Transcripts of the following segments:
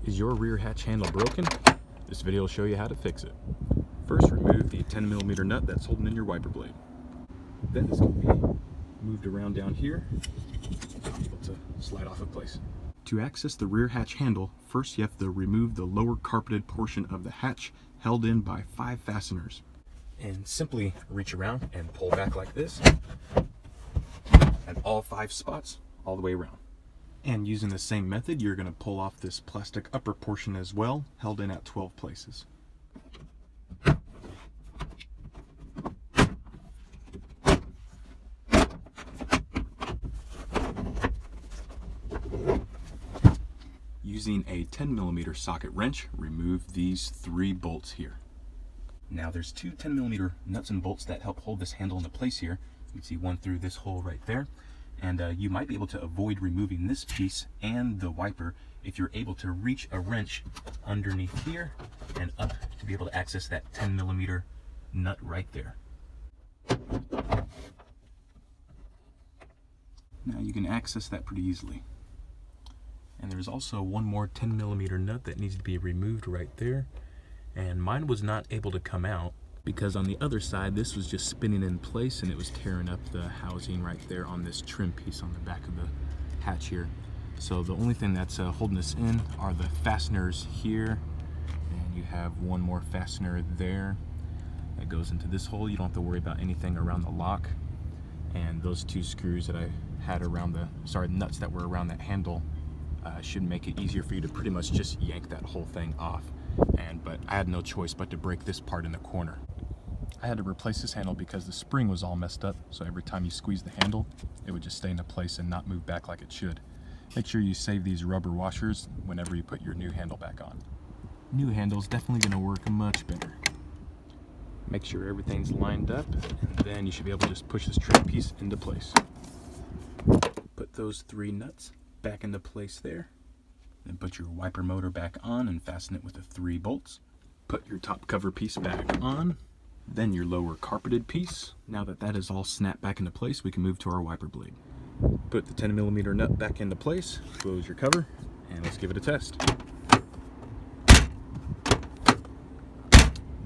Is your rear hatch handle broken? This video will show you how to fix it. First, remove the 10mm nut that's holding in your wiper blade. Then this can be moved around down here, able to slide off in place. To access the rear hatch handle, first you have to remove the lower carpeted portion of the hatch held in by 5 fasteners. And simply reach around and pull back like this, and all 5 spots all the way around. And using the same method, you're going to pull off this plastic upper portion as well, held in at 12 places. Using a 10mm socket wrench, remove these 3 bolts here. Now there's 2 10mm nuts and bolts that help hold this handle into place here. You can see one through this hole right there. And you might be able to avoid removing this piece and the wiper if you're able to reach a wrench underneath here and up to be able to access that 10mm nut right there. Now you can access that pretty easily. And there's also one more 10mm nut that needs to be removed right there. And mine was not able to come out because on the other side this was just spinning in place and it was tearing up the housing right there on this trim piece on the back of the hatch here. So the only thing that's holding this in are the fasteners here, and you have one more fastener there that goes into this hole. You don't have to worry about anything around the lock, and those 2 screws that I had around the nuts that were around that handle should make it easier for you to pretty much just yank that whole thing off. But I had no choice but to break this part in the corner. I had to replace this handle because the spring was all messed up, so every time you squeeze the handle, it would just stay into place and not move back like it should. Make sure you save these rubber washers whenever you put your new handle back on. New handle's definitely going to work much better. Make sure everything's lined up, and then you should be able to just push this trim piece into place. Put those 3 nuts back into place there. Then put your wiper motor back on and fasten it with the 3 bolts. Put your top cover piece back on, then your lower carpeted piece. Now that that is all snapped back into place, we can move to our wiper blade. Put the 10mm nut back into place, close your cover, and let's give it a test.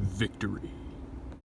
Victory.